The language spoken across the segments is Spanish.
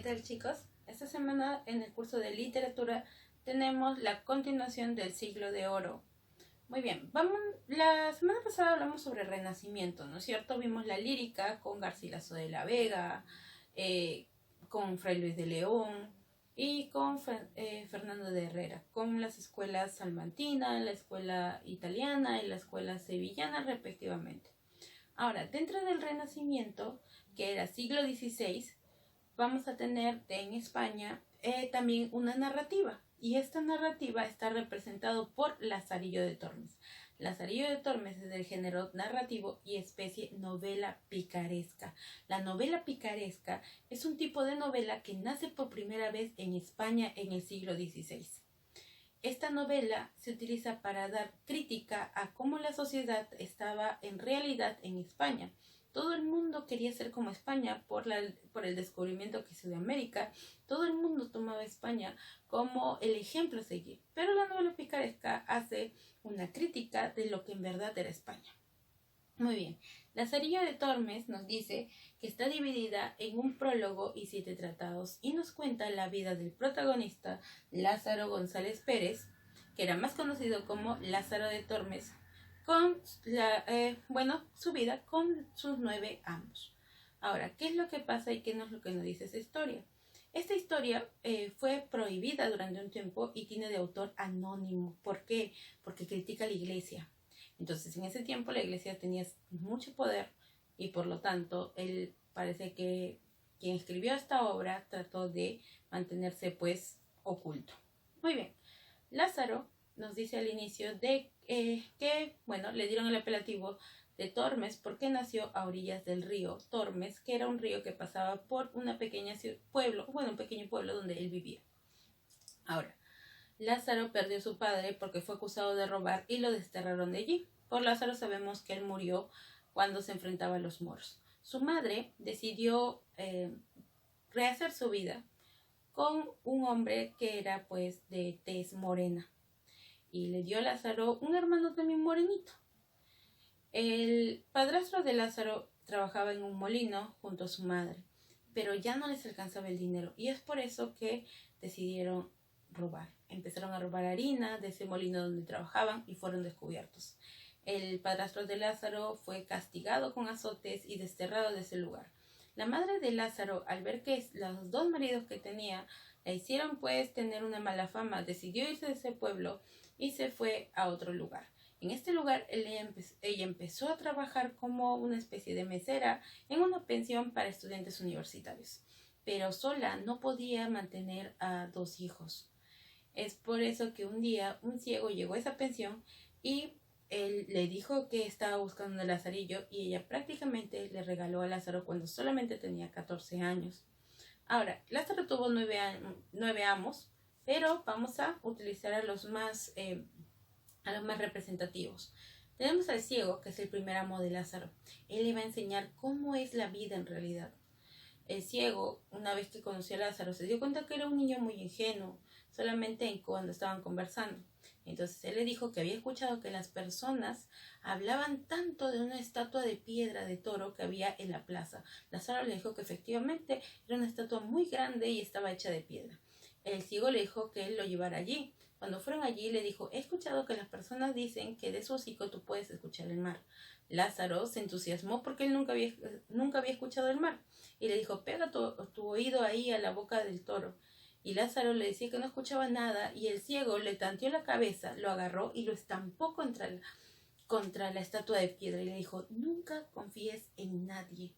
tal, chicos? Esta semana en el curso de literatura tenemos la continuación del Siglo de Oro. Muy bien, la semana pasada hablamos sobre el Renacimiento, ¿no es cierto? Vimos la lírica con Garcilaso de la Vega, con Fray Luis de León y con Fernando de Herrera, con las escuelas salmantina, la escuela italiana y la escuela sevillana respectivamente. Ahora, dentro del Renacimiento, que era siglo XVI, vamos a tener en España también una narrativa. Y esta narrativa está representado por Lazarillo de Tormes. Lazarillo de Tormes es del género narrativo y especie novela picaresca. La novela picaresca es un tipo de novela que nace por primera vez en España en el siglo XVI. Esta novela se utiliza para dar crítica a cómo la sociedad estaba en realidad en España. Todo el mundo quería ser como España por el descubrimiento que hizo de América. Todo el mundo tomaba España como el ejemplo a seguir. Pero la novela picaresca hace una crítica de lo que en verdad era España. Muy bien. Lazarillo de Tormes nos dice que está dividida en un prólogo y 7 tratados y nos cuenta la vida del protagonista Lázaro González Pérez, que era más conocido como Lázaro de Tormes, con su vida con sus 9 amos. Ahora, ¿qué es lo que pasa y qué no es lo que nos dice esa historia? Esta historia fue prohibida durante un tiempo y tiene de autor anónimo. ¿Por qué? Porque critica a la iglesia. Entonces, en ese tiempo la iglesia tenía mucho poder y por lo tanto, él parece que quien escribió esta obra trató de mantenerse pues oculto. Muy bien, Lázaro nos dice al inicio de que le dieron el apelativo de Tormes porque nació a orillas del río Tormes, que era un río que pasaba por un pequeño pueblo donde él vivía. Ahora, Lázaro perdió a su padre porque fue acusado de robar y lo desterraron de allí. Por Lázaro sabemos que él murió cuando se enfrentaba a los moros. Su madre decidió rehacer su vida con un hombre que era pues de tez morena y le dio a Lázaro un hermano también morenito. El padrastro de Lázaro trabajaba en un molino junto a su madre, pero ya no les alcanzaba el dinero y es por eso que decidieron robar. Empezaron a robar harina de ese molino donde trabajaban y fueron descubiertos. El padrastro de Lázaro fue castigado con azotes y desterrado de ese lugar. La madre de Lázaro, al ver que los 2 maridos que tenía la hicieron pues tener una mala fama, decidió irse de ese pueblo y se fue a otro lugar. En este lugar ella empezó a trabajar como una especie de mesera en una pensión para estudiantes universitarios, pero sola no podía mantener a 2 hijos. Es por eso que un día un ciego llegó a esa pensión y él le dijo que estaba buscando un lazarillo y ella prácticamente le regaló a Lázaro cuando solamente tenía 14 años. Ahora, Lázaro tuvo 9 amos, pero vamos a utilizar a los más representativos. Tenemos al ciego, que es el primer amo de Lázaro. Él le va a enseñar cómo es la vida en realidad. El ciego, una vez que conoció a Lázaro, se dio cuenta que era un niño muy ingenuo, solamente cuando estaban conversando. Entonces él le dijo que había escuchado que las personas hablaban tanto de una estatua de piedra de toro que había en la plaza. Lázaro le dijo que efectivamente era una estatua muy grande y estaba hecha de piedra. El ciego le dijo que él lo llevara allí. Cuando fueron allí le dijo: he escuchado que las personas dicen que de su hocico tú puedes escuchar el mar. Lázaro se entusiasmó porque él nunca había escuchado el mar y le dijo: pega tu oído ahí a la boca del toro. Y Lázaro le decía que no escuchaba nada y el ciego le tanteó la cabeza, lo agarró y lo estampó contra la estatua de piedra y le dijo: nunca confíes en nadie.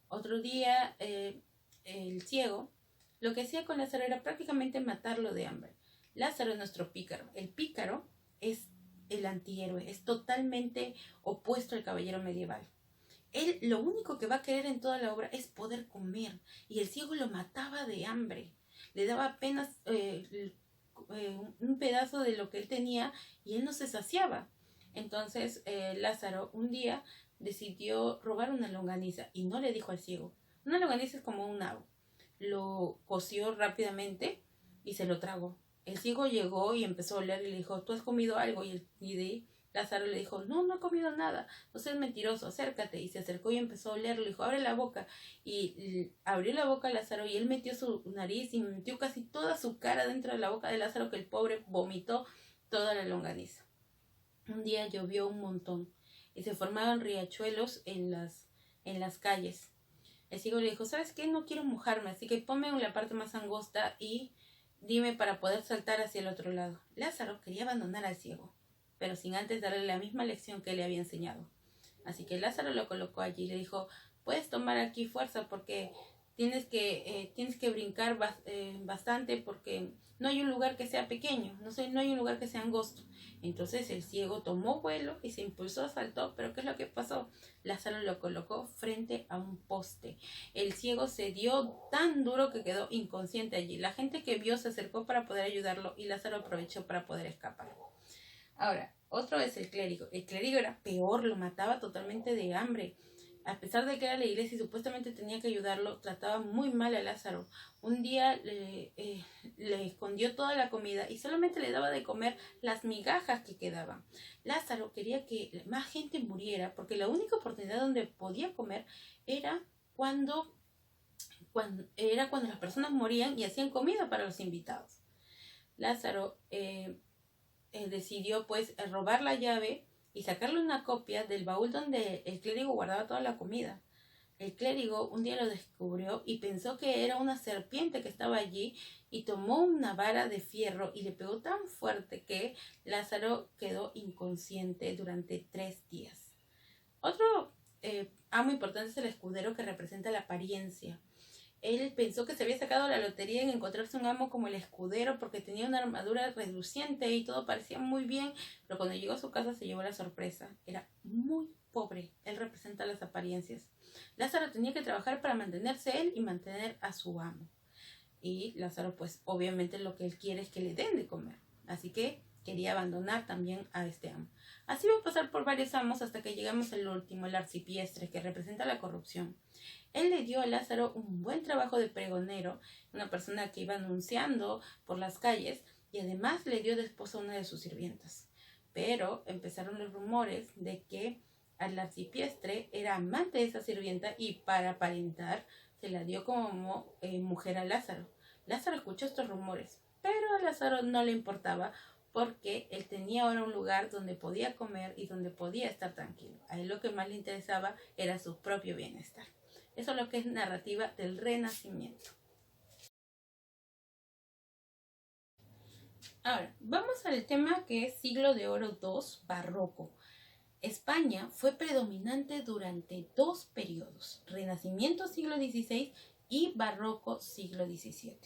Otro día el ciego lo que hacía con Lázaro era prácticamente matarlo de hambre. Lázaro es nuestro pícaro. El pícaro es el antihéroe, es totalmente opuesto al caballero medieval. Él lo único que va a querer en toda la obra es poder comer y el ciego lo mataba de hambre. Le daba apenas un pedazo de lo que él tenía y él no se saciaba. Entonces Lázaro un día decidió robar una longaniza y no le dijo al ciego. Una longaniza es como un nabo. Lo coció rápidamente y se lo tragó. El ciego llegó y empezó a oler y le dijo: ¿tú has comido algo? Y Lázaro le dijo, no, no he comido nada, no seas mentiroso, acércate. Y se acercó y empezó a olerlo, le dijo, abre la boca. Y abrió la boca a Lázaro y él metió su nariz y metió casi toda su cara dentro de la boca de Lázaro, que el pobre vomitó toda la longaniza. Un día llovió un montón y se formaban riachuelos en las calles. El ciego le dijo, ¿sabes qué? No quiero mojarme, así que ponme en la parte más angosta y dime para poder saltar hacia el otro lado. Lázaro quería abandonar al ciego, pero sin antes darle la misma lección que le había enseñado. Así que Lázaro lo colocó allí y le dijo, puedes tomar aquí fuerza porque tienes que brincar bastante porque no hay un lugar que sea pequeño, no hay un lugar que sea angosto. Entonces el ciego tomó vuelo y se impulsó, saltó, pero ¿qué es lo que pasó? Lázaro lo colocó frente a un poste. El ciego se dio tan duro que quedó inconsciente allí. La gente que vio se acercó para poder ayudarlo y Lázaro aprovechó para poder escapar. Ahora, otro es el clérigo. El clérigo era peor, lo mataba totalmente de hambre. A pesar de que era la iglesia y supuestamente tenía que ayudarlo, trataba muy mal a Lázaro. Un día le escondió toda la comida y solamente le daba de comer las migajas que quedaban. Lázaro quería que más gente muriera porque la única oportunidad donde podía comer era cuando las personas morían y hacían comida para los invitados. Lázaro decidió pues robar la llave y sacarle una copia del baúl donde el clérigo guardaba toda la comida. El clérigo un día lo descubrió y pensó que era una serpiente que estaba allí y tomó una vara de fierro y le pegó tan fuerte que Lázaro quedó inconsciente durante 3 días. Otro amo importante es el escudero, que representa la apariencia. Él pensó que se había sacado la lotería en encontrarse un amo como el escudero porque tenía una armadura reluciente y todo parecía muy bien, pero cuando llegó a su casa se llevó la sorpresa. Era muy pobre. Él representa las apariencias. Lázaro tenía que trabajar para mantenerse él y mantener a su amo. Y Lázaro, pues obviamente lo que él quiere es que le den de comer. Así que quería abandonar también a este amo. Así va a pasar por varios amos hasta que llegamos al último, el arcipiestre, que representa la corrupción. Él le dio a Lázaro un buen trabajo de pregonero, una persona que iba anunciando por las calles, y además le dio de esposa a una de sus sirvientas. Pero empezaron los rumores de que al arcipiestre era amante de esa sirvienta y para aparentar se la dio como mujer a Lázaro. Lázaro escuchó estos rumores, pero a Lázaro no le importaba porque él tenía ahora un lugar donde podía comer y donde podía estar tranquilo. A él lo que más le interesaba era su propio bienestar. Eso es lo que es narrativa del Renacimiento. Ahora, vamos al tema que es Siglo de Oro II, Barroco. España fue predominante durante 2 periodos, Renacimiento siglo XVI y Barroco siglo XVII.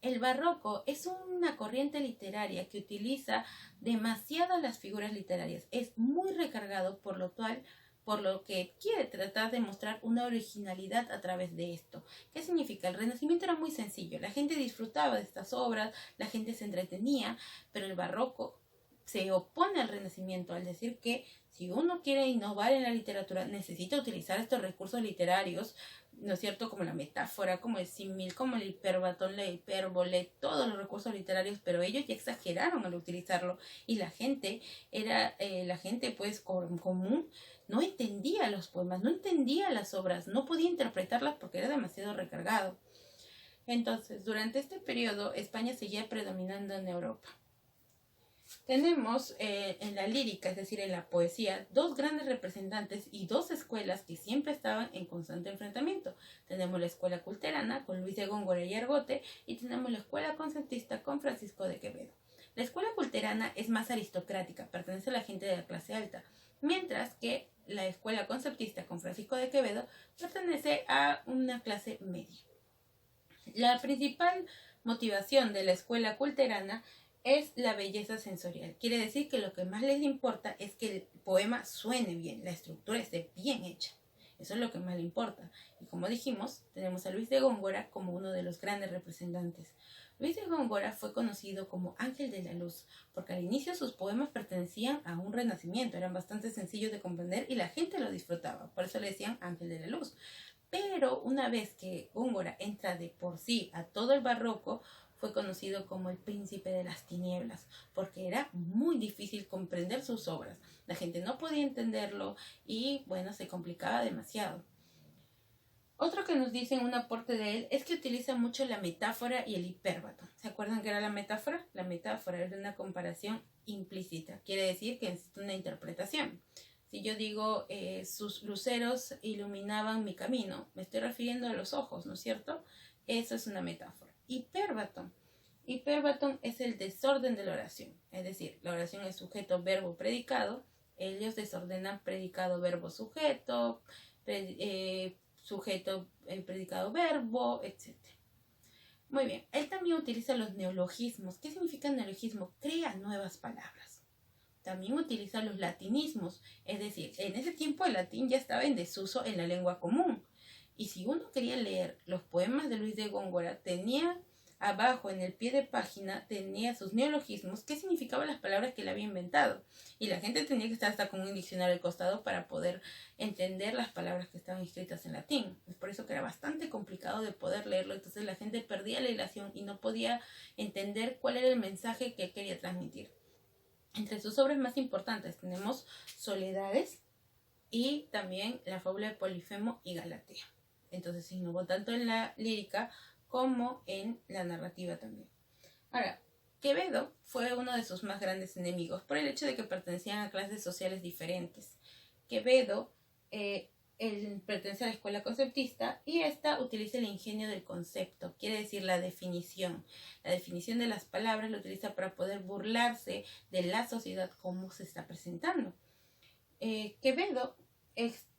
El barroco es una corriente literaria que utiliza demasiado las figuras literarias. Es muy recargado, por lo que quiere tratar de mostrar una originalidad a través de esto. ¿Qué significa? El Renacimiento era muy sencillo. La gente disfrutaba de estas obras, la gente se entretenía, pero el barroco se opone al Renacimiento al decir que si uno quiere innovar en la literatura necesita utilizar estos recursos literarios, ¿no es cierto? Como la metáfora, como el símil, como el hiperbatón, la hipérbole, todos los recursos literarios, pero ellos ya exageraron al utilizarlo y la gente pues común no entendía los poemas, no entendía las obras, no podía interpretarlas porque era demasiado recargado. Entonces, durante este periodo, España seguía predominando en Europa. Tenemos en la lírica, es decir, en la poesía, 2 grandes representantes y 2 escuelas que siempre estaban en constante enfrentamiento. Tenemos la escuela culterana con Luis de Góngora y Argote y tenemos la escuela conceptista con Francisco de Quevedo. La escuela culterana es más aristocrática, pertenece a la gente de la clase alta, mientras que la escuela conceptista con Francisco de Quevedo pertenece a una clase media. La principal motivación de la escuela culterana es la belleza sensorial. Quiere decir que lo que más les importa es que el poema suene bien, la estructura esté bien hecha. Eso es lo que más le importa. Y como dijimos, tenemos a Luis de Góngora como uno de los grandes representantes. Luis de Góngora fue conocido como Ángel de la Luz, porque al inicio sus poemas pertenecían a un renacimiento, eran bastante sencillos de comprender y la gente lo disfrutaba, por eso le decían Ángel de la Luz. Pero una vez que Góngora entra de por sí a todo el barroco, fue conocido como el príncipe de las tinieblas, porque era muy difícil comprender sus obras. La gente no podía entenderlo y, bueno, se complicaba demasiado. Otro que nos dice en un aporte de él es que utiliza mucho la metáfora y el hipérbato. ¿Se acuerdan qué era la metáfora? La metáfora es una comparación implícita. Quiere decir que es una interpretación. Si yo digo, sus luceros iluminaban mi camino, me estoy refiriendo a los ojos, ¿no es cierto? Eso es una metáfora. Hipérbato. Hipérbato es el desorden de la oración. Es decir, la oración es sujeto, verbo, predicado. Ellos desordenan predicado, verbo, sujeto, sujeto, el predicado, verbo, etc. Muy bien, él también utiliza los neologismos. ¿Qué significa neologismo? Crea nuevas palabras. También utiliza los latinismos, es decir, en ese tiempo el latín ya estaba en desuso en la lengua común. Y si uno quería leer los poemas de Luis de Góngora, tenía abajo en el pie de página, tenía sus neologismos, qué significaban las palabras que él había inventado. Y la gente tenía que estar hasta con un diccionario al costado para poder entender las palabras que estaban escritas en latín. Es por eso que era bastante complicado de poder leerlo. Entonces la gente perdía la hilación y no podía entender cuál era el mensaje que él quería transmitir. Entre sus obras más importantes tenemos Soledades y también la fábula de Polifemo y Galatea. Entonces innovó tanto en la lírica como en la narrativa también. Ahora, Quevedo fue uno de sus más grandes enemigos por el hecho de que pertenecían a clases sociales diferentes. Quevedo él pertenece a la escuela conceptista y esta utiliza el ingenio del concepto, quiere decir la definición. La definición de las palabras lo utiliza para poder burlarse de la sociedad como se está presentando. Quevedo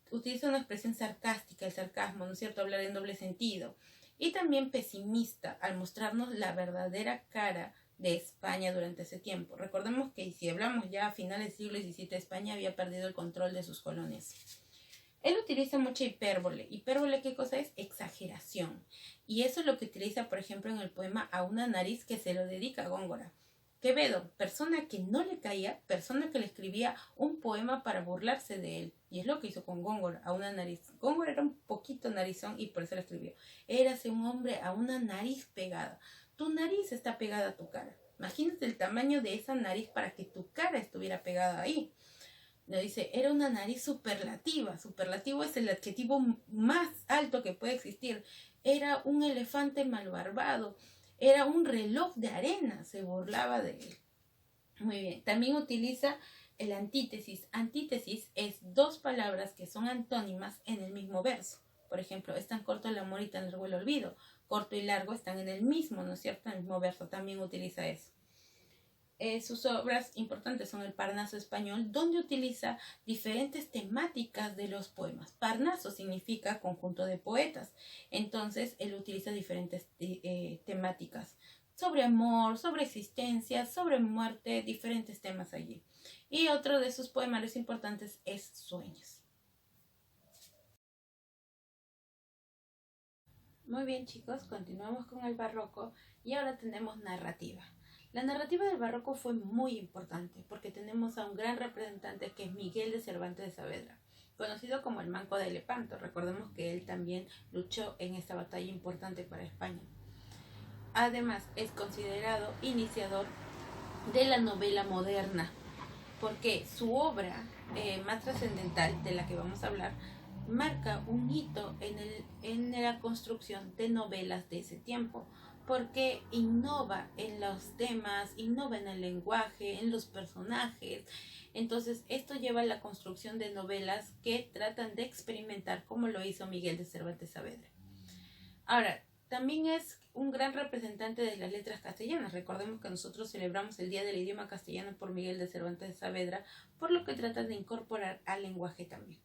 utiliza una expresión sarcástica, el sarcasmo, ¿no es cierto?, hablar en doble sentido. Y también pesimista al mostrarnos la verdadera cara de España durante ese tiempo. Recordemos que si hablamos ya a finales del siglo XVII, España había perdido el control de sus colonias. Él utiliza mucha hipérbole. ¿Hipérbole qué cosa es? Exageración. Y eso es lo que utiliza, por ejemplo, en el poema A una nariz, que se lo dedica a Góngora. Quevedo, persona que no le caía, persona que le escribía un poema para burlarse de él. Y es lo que hizo con Góngora, A una nariz. Góngora era un poquito narizón y por eso le escribió. Érase un hombre a una nariz pegada. Tu nariz está pegada a tu cara. Imagínate el tamaño de esa nariz para que tu cara estuviera pegada ahí. Le dice, era una nariz superlativa. Superlativo es el adjetivo más alto que puede existir. Era un elefante malbarbado. Era un reloj de arena. Se burlaba de él. Muy bien. También utiliza el antítesis. Antítesis es dos palabras que son antónimas en el mismo verso. Por ejemplo, es tan corto el amor y tan largo el olvido. Corto y largo están en el mismo, ¿no es cierto? En el mismo verso. También utiliza eso. Sus obras importantes son el Parnaso español, donde utiliza diferentes temáticas de los poemas. Parnaso significa conjunto de poetas, entonces él utiliza diferentes temáticas sobre amor, sobre existencia, sobre muerte, diferentes temas allí. Y otro de sus poemarios importantes es Sueños. Muy bien, chicos, continuamos con el barroco y ahora tenemos narrativa. La narrativa del barroco fue muy importante porque tenemos a un gran representante que es Miguel de Cervantes de Saavedra, conocido como el Manco de Lepanto. Recordemos que él también luchó en esta batalla importante para España. Además, es considerado iniciador de la novela moderna porque su obra más trascendental, de la que vamos a hablar, marca un hito en la construcción de novelas de ese tiempo, porque innova en los temas, innova en el lenguaje, en los personajes. Entonces esto lleva a la construcción de novelas que tratan de experimentar como lo hizo Miguel de Cervantes Saavedra. Ahora, también es un gran representante de las letras castellanas. Recordemos que nosotros celebramos el Día del Idioma Castellano por Miguel de Cervantes de Saavedra, por lo que trata de incorporar al lenguaje también.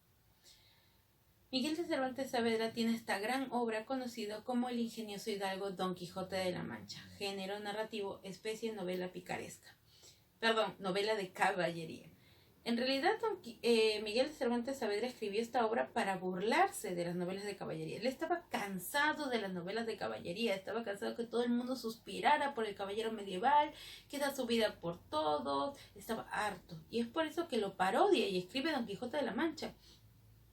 Miguel de Cervantes Saavedra tiene esta gran obra conocida como el ingenioso hidalgo Don Quijote de la Mancha, género narrativo, especie novela picaresca. Novela de caballería. En realidad, Miguel de Cervantes Saavedra escribió esta obra para burlarse de las novelas de caballería. Él estaba cansado de las novelas de caballería, estaba cansado que todo el mundo suspirara por el caballero medieval, que da su vida por todos, estaba harto. Y es por eso que lo parodia y escribe Don Quijote de la Mancha.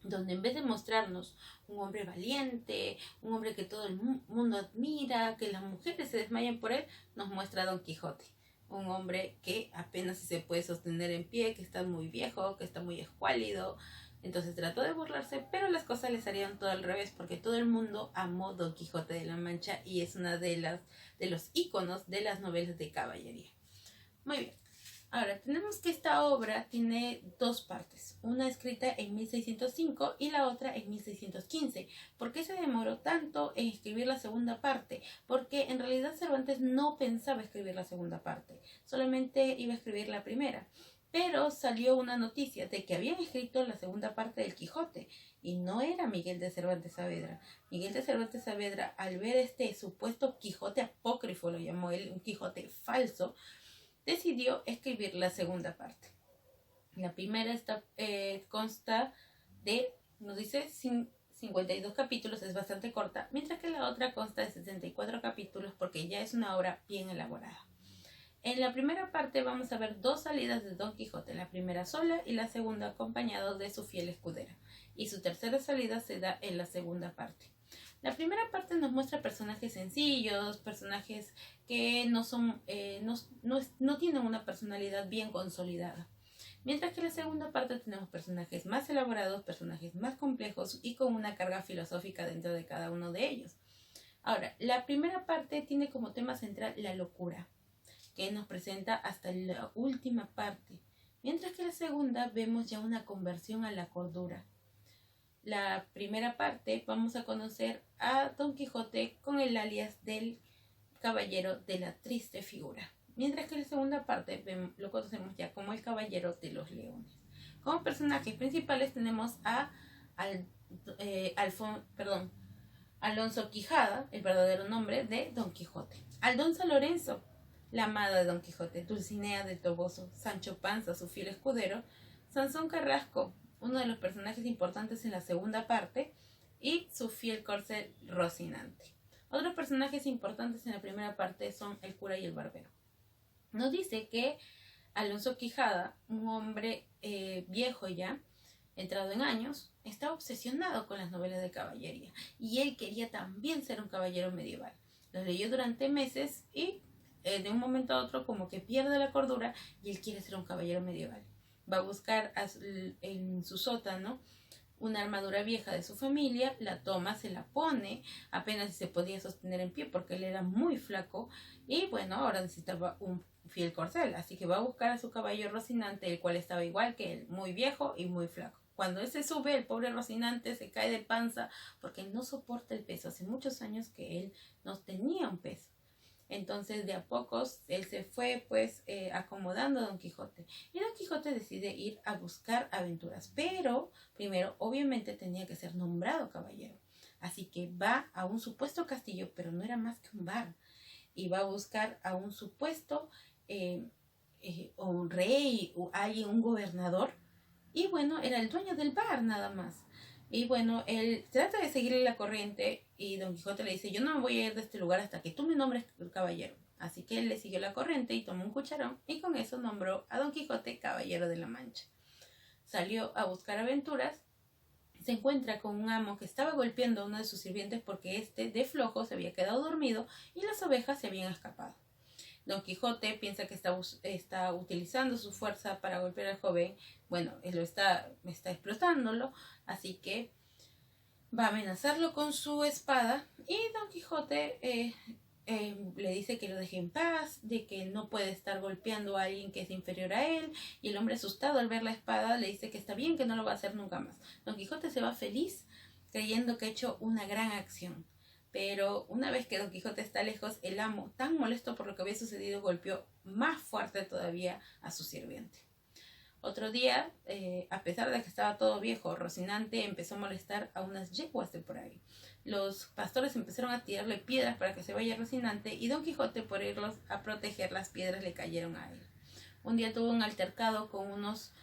donde en vez de mostrarnos un hombre valiente, un hombre que todo el mundo admira, que las mujeres se desmayan por él, nos muestra a Don Quijote, un hombre que apenas se puede sostener en pie, que está muy viejo, que está muy escuálido. Entonces trató de burlarse, pero las cosas le salieron todo al revés, porque todo el mundo amó Don Quijote de la Mancha y es una de los íconos de las novelas de caballería. Muy bien. Ahora, tenemos que esta obra tiene dos partes, una escrita en 1605 y la otra en 1615. ¿Por qué se demoró tanto en escribir la segunda parte? Porque en realidad Cervantes no pensaba escribir la segunda parte, solamente iba a escribir la primera. Pero salió una noticia de que habían escrito la segunda parte del Quijote y no era Miguel de Cervantes Saavedra. Miguel de Cervantes Saavedra, al ver este supuesto Quijote apócrifo, lo llamó él, un Quijote falso, decidió escribir la segunda parte. La primera consta de, nos dice, 52 capítulos, es bastante corta, mientras que la otra consta de 64 capítulos porque ya es una obra bien elaborada. En la primera parte vamos a ver dos salidas de Don Quijote, la primera sola y la segunda acompañado de su fiel escudera, y su tercera salida se da en la segunda parte. La primera parte nos muestra personajes sencillos, personajes que no tienen una personalidad bien consolidada. Mientras que en la segunda parte tenemos personajes más elaborados, personajes más complejos y con una carga filosófica dentro de cada uno de ellos. Ahora, la primera parte tiene como tema central la locura, que nos presenta hasta la última parte, mientras que la segunda vemos ya una conversión a la cordura. La primera parte vamos a conocer a Don Quijote con el alias del Caballero de la Triste Figura, mientras que en la segunda parte lo conocemos ya como el Caballero de los Leones. Como personajes principales tenemos a Alonso Quijada, el verdadero nombre de Don Quijote, Aldonza Lorenzo, la amada de Don Quijote, Dulcinea del Toboso, Sancho Panza, su fiel escudero, Sansón Carrasco, uno de los personajes importantes en la segunda parte, y su fiel corcel Rocinante. Otros personajes importantes en la primera parte son el cura y el barbero. Nos dice que Alonso Quijada, un hombre viejo ya, entrado en años, está obsesionado con las novelas de caballería y él quería también ser un caballero medieval. Los leyó durante meses y de un momento a otro como que pierde la cordura y él quiere ser un caballero medieval. Va a buscar en su sótano una armadura vieja de su familia, la toma, se la pone, apenas se podía sostener en pie porque él era muy flaco y bueno, ahora necesitaba un fiel corcel, así que va a buscar a su caballo Rocinante, el cual estaba igual que él, muy viejo y muy flaco. Cuando él se sube, el pobre Rocinante se cae de panza porque él no soporta el peso. Hace muchos años que él no tenía un peso. Entonces de a pocos él se fue acomodando a Don Quijote y Don Quijote decide ir a buscar aventuras, pero primero obviamente tenía que ser nombrado caballero, así que va a un supuesto castillo, pero no era más que un bar, y va a buscar a un supuesto o un rey o alguien, un gobernador, y bueno, era el dueño del bar nada más. Y bueno, él trata de seguirle la corriente y Don Quijote le dice, yo no me voy a ir de este lugar hasta que tú me nombres caballero. Así que él le siguió la corriente y tomó un cucharón y con eso nombró a Don Quijote Caballero de la Mancha. Salió a buscar aventuras, se encuentra con un amo que estaba golpeando a uno de sus sirvientes porque este de flojo se había quedado dormido y las ovejas se habían escapado. Don Quijote piensa que está utilizando su fuerza para golpear al joven. Bueno, él está explotándolo, así que va a amenazarlo con su espada y Don Quijote le dice que lo deje en paz, de que no puede estar golpeando a alguien que es inferior a él, y el hombre asustado al ver la espada le dice que está bien, que no lo va a hacer nunca más. Don Quijote se va feliz creyendo que ha hecho una gran acción. Pero una vez que Don Quijote está lejos, el amo, tan molesto por lo que había sucedido, golpeó más fuerte todavía a su sirviente. Otro día, a pesar de que estaba todo viejo, Rocinante empezó a molestar a unas yeguas de por ahí. Los pastores empezaron a tirarle piedras para que se vaya Rocinante y Don Quijote, por irlos a proteger, las piedras le cayeron a él. Un día tuvo un altercado con unos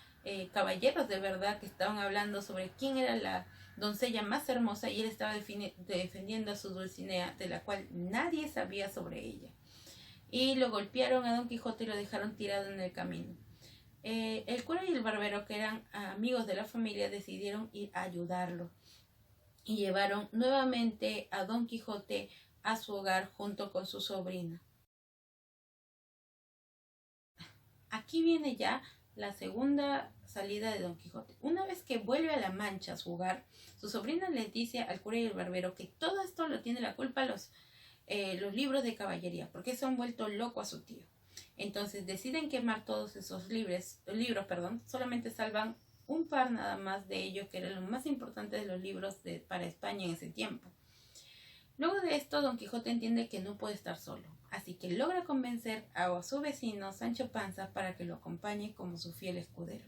caballeros de verdad que estaban hablando sobre quién era la doncella más hermosa y él estaba defendiendo a su Dulcinea, de la cual nadie sabía sobre ella. Y lo golpearon a Don Quijote y lo dejaron tirado en el camino. El cura y el barbero, que eran amigos de la familia, decidieron ir a ayudarlo y llevaron nuevamente a Don Quijote a su hogar junto con su sobrina. Aquí viene ya la segunda salida de Don Quijote. Una vez que vuelve a La Mancha, a su hogar, su sobrina le dice al cura y el barbero que todo esto lo tiene la culpa los libros de caballería, porque se han vuelto loco a su tío. Entonces deciden quemar todos esos libros, solamente salvan un par nada más de ellos, que eran los más importantes de los libros para España en ese tiempo. Luego de esto, Don Quijote entiende que no puede estar solo, así que logra convencer a su vecino Sancho Panza para que lo acompañe como su fiel escudero.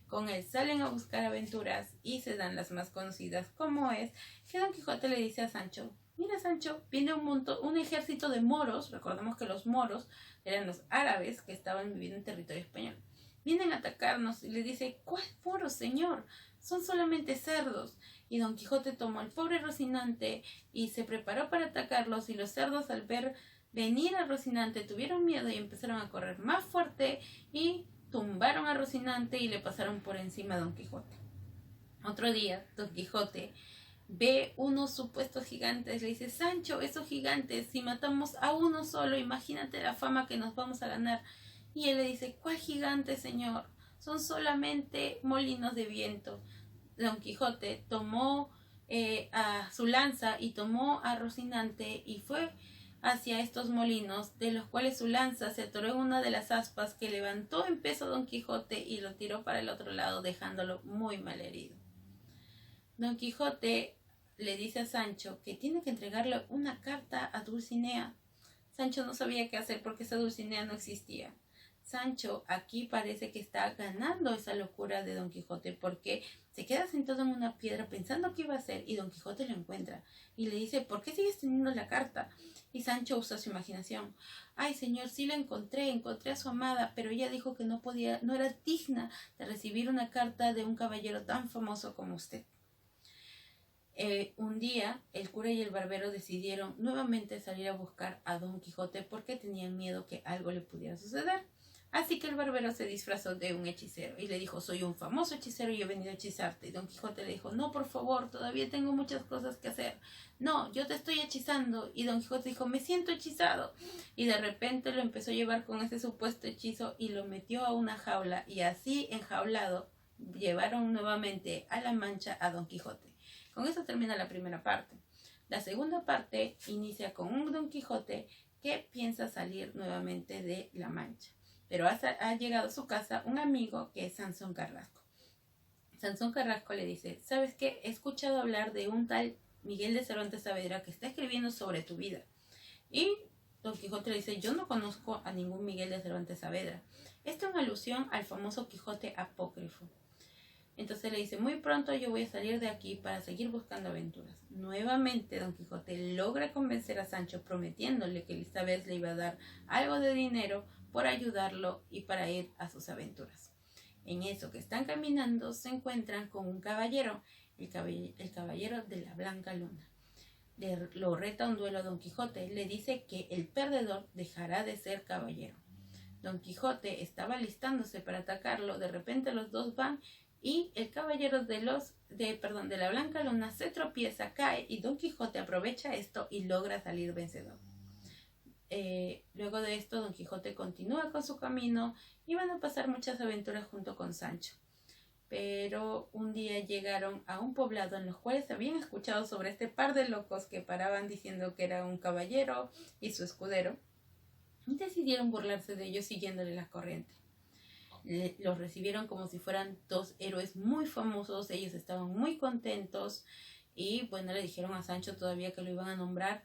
Con él salen a buscar aventuras y se dan las más conocidas, como es que Don Quijote le dice a Sancho: mira, Sancho, viene un ejército de moros. Recordemos que los moros eran los árabes que estaban viviendo en territorio español. Vienen a atacarnos, y le dice: ¿cuál moros, señor? Son solamente cerdos. Y Don Quijote tomó al pobre Rocinante y se preparó para atacarlos, y los cerdos, al ver venir a Rocinante, tuvieron miedo y empezaron a correr más fuerte y tumbaron a Rocinante y le pasaron por encima a Don Quijote. Otro día, Don Quijote ve unos supuestos gigantes, le dice: Sancho, esos gigantes, si matamos a uno solo, imagínate la fama que nos vamos a ganar. Y él le dice: ¿cuál gigante, señor? Son solamente molinos de viento. Don Quijote tomó a su lanza y tomó a Rocinante y fue hacia estos molinos, de los cuales su lanza se atoró en una de las aspas, que levantó en peso Don Quijote y lo tiró para el otro lado, dejándolo muy mal herido. Don Quijote le dice a Sancho que tiene que entregarle una carta a Dulcinea. Sancho no sabía qué hacer porque esa Dulcinea no existía. Sancho aquí parece que está ganando esa locura de Don Quijote, porque se queda sentado en una piedra pensando qué iba a hacer, y Don Quijote lo encuentra y le dice: ¿por qué sigues teniendo la carta? Y Sancho usa su imaginación: ay, señor, sí la encontré a su amada, pero ella dijo que no era digna de recibir una carta de un caballero tan famoso como usted. Un día el cura y el barbero decidieron nuevamente salir a buscar a Don Quijote porque tenían miedo que algo le pudiera suceder. Así que el barbero se disfrazó de un hechicero y le dijo: soy un famoso hechicero y he venido a hechizarte. Y Don Quijote le dijo: no, por favor, todavía tengo muchas cosas que hacer. No, yo te estoy hechizando. Y Don Quijote dijo: me siento hechizado. Y de repente lo empezó a llevar con ese supuesto hechizo y lo metió a una jaula, y así, enjaulado, llevaron nuevamente a La Mancha a Don Quijote. Con eso termina la primera parte. La segunda parte inicia con un Don Quijote que piensa salir nuevamente de La Mancha, pero ha llegado a su casa un amigo que es Sansón Carrasco. Sansón Carrasco le dice: ¿sabes qué? He escuchado hablar de un tal Miguel de Cervantes Saavedra que está escribiendo sobre tu vida. Y Don Quijote le dice: yo no conozco a ningún Miguel de Cervantes Saavedra. Esto es una alusión al famoso Quijote apócrifo. Entonces le dice: muy pronto yo voy a salir de aquí para seguir buscando aventuras. Nuevamente Don Quijote logra convencer a Sancho, prometiéndole que esta vez le iba a dar algo de dinero por ayudarlo y para ir a sus aventuras. En eso que están caminando se encuentran con un caballero, el caballero de la Blanca Luna. Lo reta a un duelo a Don Quijote, le dice que el perdedor dejará de ser caballero. Don Quijote estaba listándose para atacarlo, de repente los dos van y el caballero de la Blanca Luna se tropieza, cae, y Don Quijote aprovecha esto y logra salir vencedor. Luego de esto, Don Quijote continúa con su camino y van a pasar muchas aventuras junto con Sancho. Pero un día llegaron a un poblado en los cuales habían escuchado sobre este par de locos que paraban diciendo que era un caballero y su escudero, y decidieron burlarse de ellos siguiéndole la corriente. Los recibieron como si fueran dos héroes muy famosos. Ellos estaban muy contentos y bueno, le dijeron a Sancho todavía que lo iban a nombrar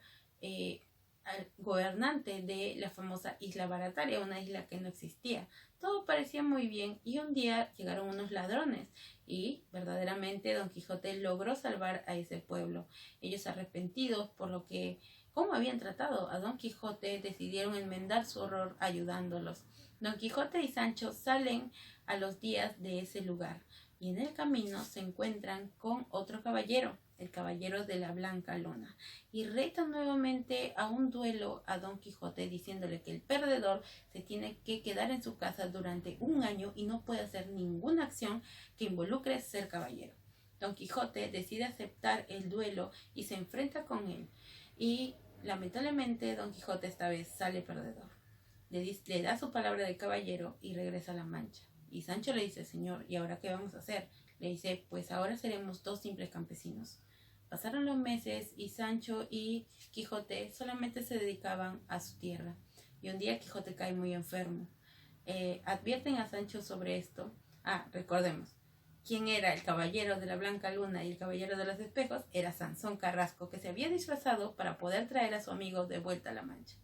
al gobernante de la famosa isla Barataria, una isla que no existía. Todo parecía muy bien, y un día llegaron unos ladrones y verdaderamente Don Quijote logró salvar a ese pueblo. Ellos, arrepentidos por cómo habían tratado a Don Quijote, decidieron enmendar su horror ayudándolos. Don Quijote y Sancho salen a los días de ese lugar y en el camino se encuentran con otro caballero, el caballero de la Blanca Luna, y reta nuevamente a un duelo a Don Quijote, diciéndole que el perdedor se tiene que quedar en su casa durante un año y no puede hacer ninguna acción que involucre ser caballero. Don Quijote decide aceptar el duelo y se enfrenta con él, y lamentablemente Don Quijote esta vez sale perdedor. Le da su palabra de caballero y regresa a la Mancha. Y Sancho le dice: señor, ¿y ahora qué vamos a hacer? Le dice: pues ahora seremos 2 simples campesinos. Pasaron los meses y Sancho y Quijote solamente se dedicaban a su tierra. Y un día Quijote cae muy enfermo. Advierten a Sancho sobre esto. Recordemos, ¿quién era el caballero de la Blanca Luna y el caballero de los espejos? Era Sansón Carrasco, que se había disfrazado para poder traer a su amigo de vuelta a la Mancha.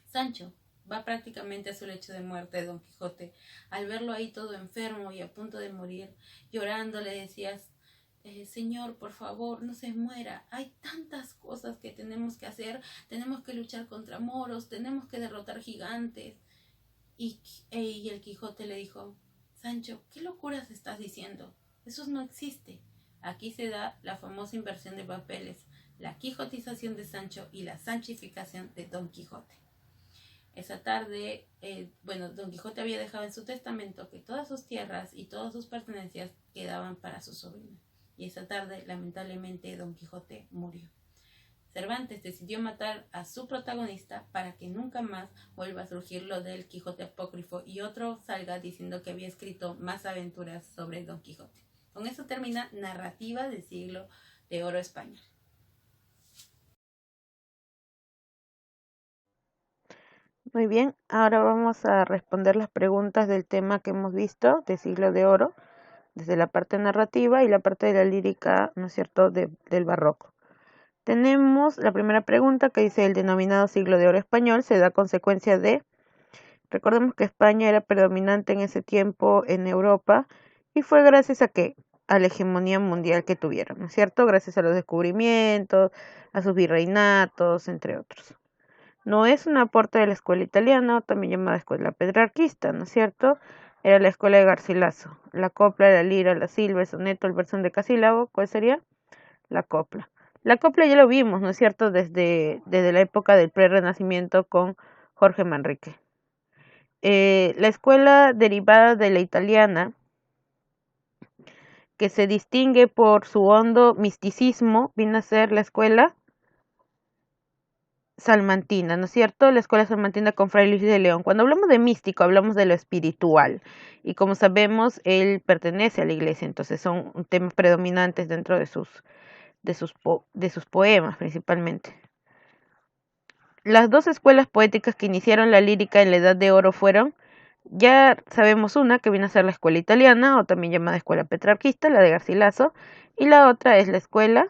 Sancho va prácticamente a su lecho de muerte de Don Quijote. Al verlo ahí todo enfermo y a punto de morir, llorando, le decías: señor, por favor, no se muera. Hay tantas cosas que tenemos que hacer. Tenemos que luchar contra moros, tenemos que derrotar gigantes. Y el Quijote le dijo: Sancho, ¿qué locuras estás diciendo? Eso no existe. Aquí se da la famosa inversión de papeles, la quijotización de Sancho y la sanchificación de Don Quijote. Esa tarde, Don Quijote había dejado en su testamento que todas sus tierras y todas sus pertenencias quedaban para su sobrino. Y esa tarde, lamentablemente, Don Quijote murió. Cervantes decidió matar a su protagonista para que nunca más vuelva a surgir lo del Quijote apócrifo y otro salga diciendo que había escrito más aventuras sobre Don Quijote. Con eso termina Narrativa del Siglo de Oro Español. Muy bien, ahora vamos a responder las preguntas del tema que hemos visto de Siglo de Oro, desde la parte narrativa y la parte de la lírica, ¿no es cierto?, del barroco. Tenemos la primera pregunta que dice: el denominado Siglo de Oro español se da a consecuencia de... Recordemos que España era predominante en ese tiempo en Europa y fue gracias a la hegemonía mundial que tuvieron, ¿no es cierto?, gracias a los descubrimientos, a sus virreinatos, entre otros. No es un aporte de la escuela italiana, también llamada escuela petrarquista, ¿no es cierto? Era la escuela de Garcilaso. La copla, la lira, la silva, el soneto, el verso decasílabo, ¿cuál sería? La copla. La copla ya lo vimos, ¿no es cierto?, desde la época del prerrenacimiento con Jorge Manrique. La escuela derivada de la italiana, que se distingue por su hondo misticismo, viene a ser la escuela salmantina, ¿no es cierto? La escuela salmantina con Fray Luis de León. Cuando hablamos de místico, hablamos de lo espiritual. Y como sabemos, él pertenece a la iglesia, entonces son temas predominantes dentro de sus poemas, principalmente. Las dos escuelas poéticas que iniciaron la lírica en la Edad de Oro fueron, ya sabemos una, que viene a ser la escuela italiana, o también llamada escuela petrarquista, la de Garcilaso, y la otra es la escuela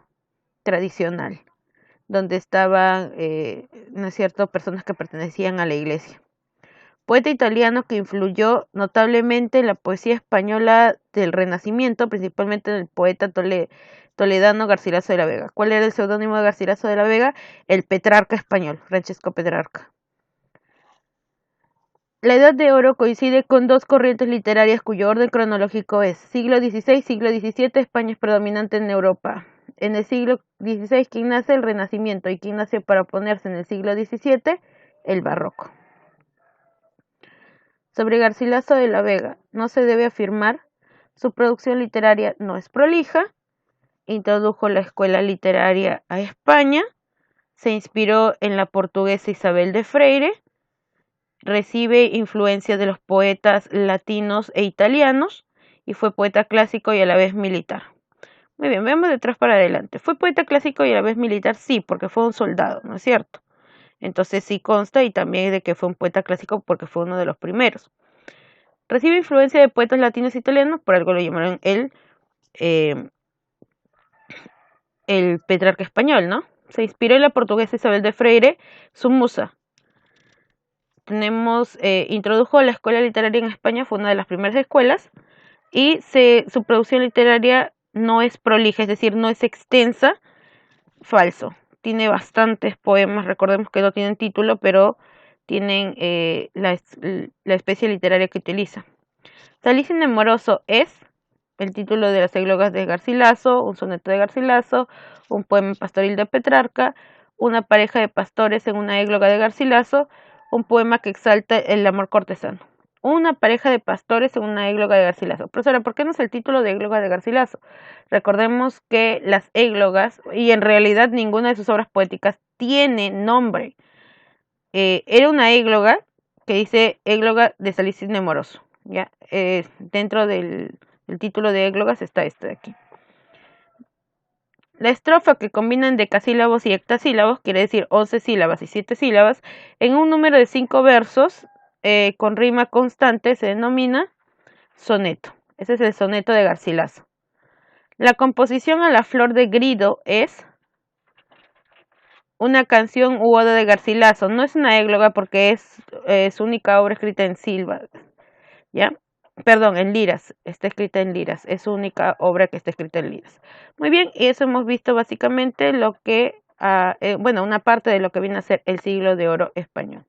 tradicional, donde estaban, ¿no es cierto?, personas que pertenecían a la iglesia. Poeta italiano que influyó notablemente en la poesía española del Renacimiento, principalmente en el poeta toledano Garcilaso de la Vega. ¿Cuál era el seudónimo de Garcilaso de la Vega? El Petrarca español, Francesco Petrarca. La Edad de Oro coincide con dos corrientes literarias cuyo orden cronológico es siglo XVI, siglo XVII, España es predominante en Europa. En el siglo XVI, ¿quién nace? El Renacimiento. ¿Y quién nace para oponerse en el siglo XVII? El Barroco. Sobre Garcilaso de la Vega, no se debe afirmar, su producción literaria no es prolija, introdujo la escuela literaria a España, se inspiró en la portuguesa Isabel de Freire, recibe influencia de los poetas latinos e italianos y fue poeta clásico y a la vez militar. Muy bien, veamos de atrás para adelante. ¿Fue poeta clásico y a la vez militar? Sí, porque fue un soldado, ¿no es cierto? Entonces sí consta, y también de que fue un poeta clásico porque fue uno de los primeros. Recibe influencia de poetas latinos e italianos, por algo lo llamaron el Petrarca español, ¿no? Se inspiró en la portuguesa Isabel de Freire, su musa. Introdujo la escuela literaria en España, fue una de las primeras escuelas, y su producción literaria no es prolija, es decir, no es extensa, falso. Tiene bastantes poemas, recordemos que no tienen título, pero tienen la especie literaria que utiliza. Salicio Nemoroso es el título de las églogas de Garcilaso, un soneto de Garcilaso, un poema pastoril de Petrarca, una pareja de pastores en una égloga de Garcilaso, un poema que exalta el amor cortesano. Una pareja de pastores en una égloga de Garcilaso. Profesora, ¿por qué no es el título de égloga de Garcilaso? Recordemos que las églogas, y en realidad ninguna de sus obras poéticas tiene nombre. Era una égloga que dice égloga de Salicine Moroso. ¿Ya? Dentro del título de églogas está este de aquí. La estrofa que combinan decasílabos y hectasílabos, quiere decir 11 sílabas y 7 sílabas, en un número de 5 versos con rima constante se denomina soneto. Ese es el soneto de Garcilaso. La composición a la flor de grido es una canción u oda de Garcilaso. No es una égloga porque es su única obra escrita en sílabas, ¿ya? Perdón, en liras, está escrita en liras, es su única obra que está escrita en liras. Muy bien, y eso hemos visto básicamente lo que, una parte de lo que viene a ser el siglo de oro español.